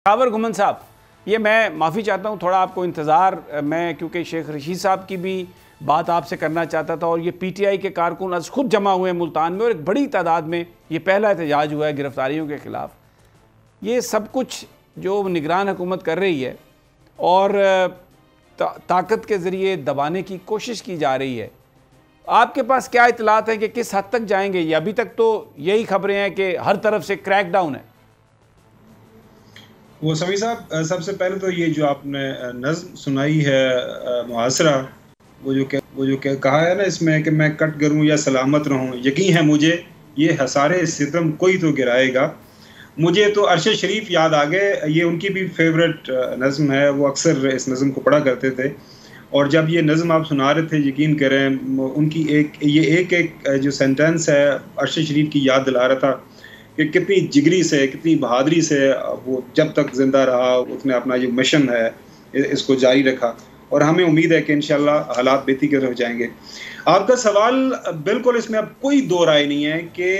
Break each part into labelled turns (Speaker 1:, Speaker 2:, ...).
Speaker 1: कावर घुमन साहब, ये मैं माफ़ी चाहता हूँ, थोड़ा आपको इंतज़ार, मैं क्योंकि शेख रशीद साहब की भी बात आपसे करना चाहता था और ये पीटीआई के कारकुन आज खुद जमा हुए हैं मुल्तान में और एक बड़ी तादाद में ये पहला एहतजाज हुआ है गिरफ्तारियों के ख़िलाफ़। ये सब कुछ जो निगरान हुकूमत कर रही है और ताकत के ज़रिए दबाने की कोशिश की जा रही है, आपके पास क्या इतलात हैं कि किस हद तक जाएंगे ये? अभी तक तो यही खबरें हैं कि हर तरफ से क्रैक डाउन है।
Speaker 2: वो समी साहब, सबसे पहले तो ये जो आपने नज़्म सुनाई है मुहासरा, वो जो कहा है ना इसमें कि मैं कट करूं या सलामत रहूं, यकीन है मुझे ये हसारे सितम कोई तो गिराएगा। मुझे तो अरशद शरीफ याद आ गए, ये उनकी भी फेवरेट नज़्म है, वो अक्सर इस नज़्म को पढ़ा करते थे। और जब ये नज़्म आप सुना रहे थे, यकीन करें उनकी एक जो सेंटेंस है अरशद शरीफ की याद दिला रहा था कि कितनी जिगरी से, कितनी बहादुरी से वो जब तक जिंदा रहा उसने अपना जो मिशन है इसको जारी रखा, और हमें उम्मीद है कि इंशाल्लाह हालात बेहतरी की तरफ जाएंगे। आपका सवाल बिल्कुल, इसमें अब कोई दो राय नहीं है कि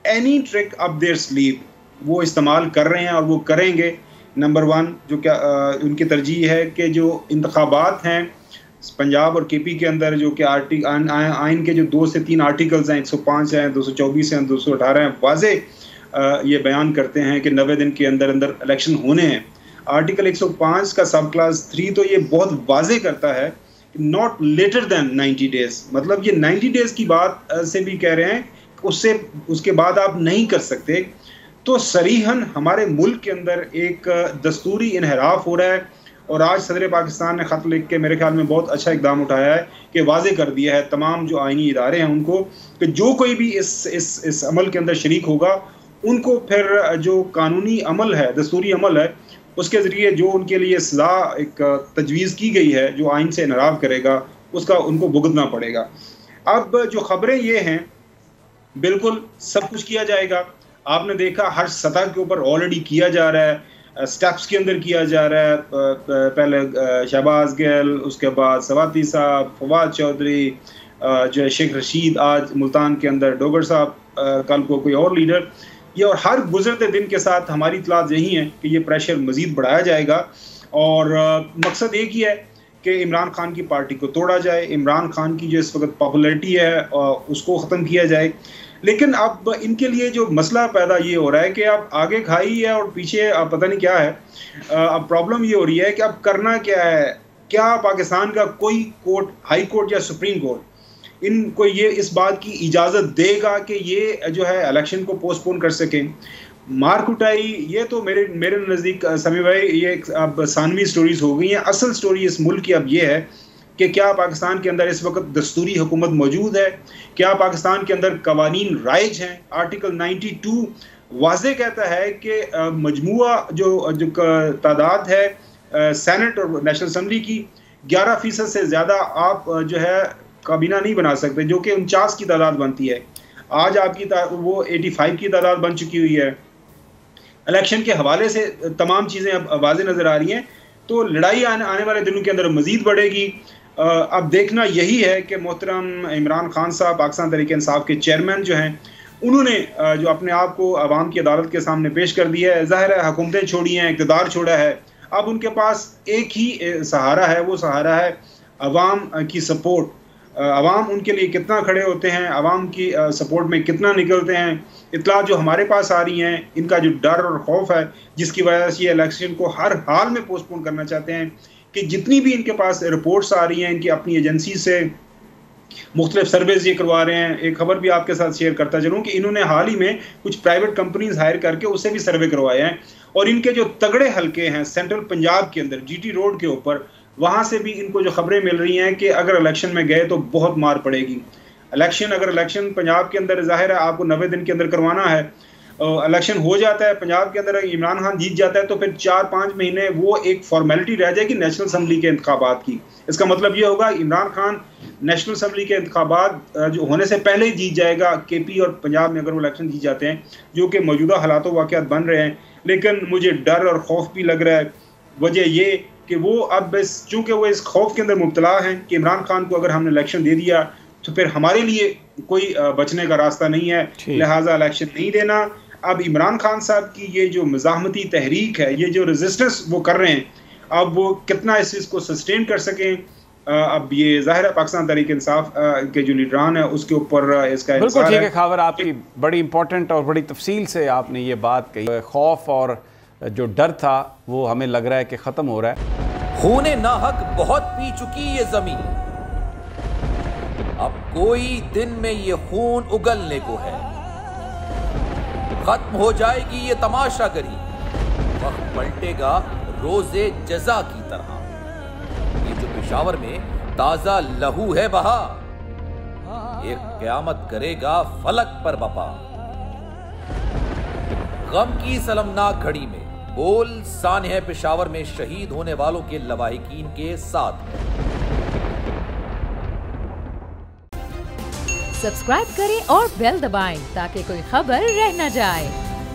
Speaker 2: any trick up their sleeve वो इस्तेमाल कर रहे हैं और वो करेंगे। नंबर वन, जो क्या उनकी तरजीह है कि जो इंतखाबात हैं पंजाब और केपी के अंदर, जो कि आइन के जो 2 से 3 आर्टिकल्स हैं, 105 हैं, 224 हैं, 218 हैं, वाजे ये बयान करते हैं कि 90 दिन के अंदर अंदर इलेक्शन होने हैं। आर्टिकल 105 का सब क्लास 3 तो ये बहुत वाजे करता है नॉट लेटर देन 90 डेज, मतलब ये 90 डेज की बात से भी कह रहे हैं, उसके बाद आप नहीं कर सकते। तो सरीहन हमारे मुल्क के अंदर एक दस्तूरी इन्हराफ हो रहा है, और आज सदर पाकिस्तान ने ख़त लिख के मेरे ख्याल में बहुत अच्छा इकदाम उठाया है कि वाजे कर दिया है तमाम जो आइनी इदारे हैं उनको कि जो कोई भी इस अमल के अंदर शरीक होगा उनको फिर जो कानूनी अमल है, दस्तूरी अमल है, उसके ज़रिए जो उनके लिए सज़ा एक तजवीज़ की गई है जो आइन से इनराफ करेगा उसका उनको भुगतना पड़ेगा। अब जो ख़बरें ये हैं, बिल्कुल सब कुछ किया जाएगा। आपने देखा हर सतह के ऊपर ऑलरेडी किया जा रहा है, स्टेप्स के अंदर किया जा रहा है। पहले शहबाज गिल, उसके बाद सवाती साहब, फवाद चौधरी, जो शेख रशीद आज मुल्तान के अंदर, डोगर साहब, कल को कोई और लीडर, ये और हर गुजरते दिन के साथ हमारी इतलात यही है कि ये प्रेशर मज़ीद बढ़ाया जाएगा। और मकसद एक ही है कि इमरान खान की पार्टी को तोड़ा जाए, इमरान खान की जो इस वक्त पॉपुलैरिटी है उसको ख़त्म किया जाए। लेकिन अब इनके लिए जो मसला पैदा ये हो रहा है कि अब आगे खाई है और पीछे अब पता नहीं क्या है। अब प्रॉब्लम ये हो रही है कि अब करना क्या है। क्या पाकिस्तान का कोई कोर्ट, हाई कोर्ट या सुप्रीम कोर्ट इनको ये इस बात की इजाज़त देगा कि ये जो है इलेक्शन को पोस्टपोन कर सकें? मार कुटाई ये तो मेरे नज़दीक समी भाई ये अब सानवी स्टोरीज हो गई हैं। असल स्टोरी इस मुल्क की अब ये है कि क्या पाकिस्तान के अंदर इस वक्त दस्तूरी हुकूमत मौजूद है, क्या पाकिस्तान के अंदर कवानीन राइज हैं। आर्टिकल 92 वाज़े कहता है कि मजमुआ जो तादाद है सेनेट और नेशनल असम्बली की 11% से ज़्यादा आप जो है काबीना नहीं बना सकते, जो कि 49 की तादाद बनती है। आज आपकी वो 85 की तादाद बन चुकी हुई है। इलेक्शन के हवाले से तमाम चीज़ें अब वाज़े नज़र आ रही हैं। तो लड़ाई आने वाले दिनों के अंदर मज़ीद बढ़ेगी। अब देखना यही है कि मोहतरम इमरान खान साहब, पाकिस्तान तहरीक-ए-इंसाफ के चेयरमैन जो हैं, उन्होंने जो अपने आप को आवाम की अदालत के सामने पेश कर दिया है। ज़ाहिर है हुकूमतें छोड़ी हैं, इक़्तिदार छोड़ा है, अब उनके पास एक ही सहारा है, वो सहारा है अवाम की सपोर्ट। अवाम उनके लिए कितना खड़े होते हैं, अवाम की सपोर्ट में कितना निकलते हैं। इतला जो हमारे पास आ रही हैं, इनका जो डर और खौफ है जिसकी वजह से ये इलेक्शन को हर हाल में पोस्टपोन करना चाहते हैं, कि जितनी भी इनके पास रिपोर्ट्स आ रही हैं इनकी अपनी एजेंसी से, मुख्तलिफ सर्वेज ये करवा रहे हैं। एक खबर भी आपके साथ शेयर करता चलूँ कि इन्होंने हाल ही में कुछ प्राइवेट कंपनीज हायर करके उससे भी सर्वे करवाए हैं, और इनके जो तगड़े हल्के हैं सेंट्रल पंजाब के अंदर जीटी रोड के ऊपर, वहाँ से भी इनको जो खबरें मिल रही हैं कि अगर इलेक्शन में गए तो बहुत मार पड़ेगी। अगर इलेक्शन पंजाब के अंदर, ज़ाहिर है आपको 90 दिन के अंदर करवाना है, इलेक्शन हो जाता है पंजाब के अंदर, इमरान खान जीत जाता है, तो फिर 4-5 महीने वो एक फॉर्मेलिटी रह जाएगी नेशनल असम्बली के इंतखाबात की। इसका मतलब ये होगा इमरान खान नेशनल असम्बली के इंतखाबात जो होने से पहले ही जीत जाएगा। केपी और पंजाब में अगर वो इलेक्शन जीत जाते हैं, जो कि मौजूदा हालात वाक़यात बन रहे हैं, लेकिन मुझे डर और खौफ भी लग रहा है। वजह ये कि वो अब चूँकि वो इस खौफ के अंदर मुब्तला हैं कि इमरान खान को अगर हमने इलेक्शन दे दिया तो फिर हमारे लिए कोई बचने का रास्ता नहीं है, लिहाजा इलेक्शन नहीं देना। अब इमरान खान साहब की ये जो मज़ाहमती तहरीक है, ये जो रेजिस्टेंस वो कर रहे हैं, अब वो कितना इस चीज़ को सस्टेन कर सकें, अब ये ज़ाहिर है पाकिस्तान तहरीक इंसाफ के जो लीडरान है उसके ऊपर इसका
Speaker 1: बिल्कुल ठीक है खावर, आपकी बड़ी इंपॉर्टेंट और बड़ी तफसील से आपने ये बात कही। खौफ और जो डर था वो हमें लग रहा है कि ख़त्म हो रहा है।
Speaker 3: खूने नाहक बहुत पी चुकी ये ज़मीन, अब कोई दिन में ये खून उगलने को है। खत्म हो जाएगी ये तमाशागरी, वक्त पलटेगा रोजे जजा की तरह। ये जो पेशावर में ताजा लहू है बहा, एक क़यामत करेगा फलक पर बपा। गम की सलमनाक घड़ी में बोल सानह पेशावर में शहीद होने वालों के लवाहिकीन के साथ।
Speaker 4: सब्सक्राइब करें और बेल दबाएं ताकि कोई खबर रह न जाए।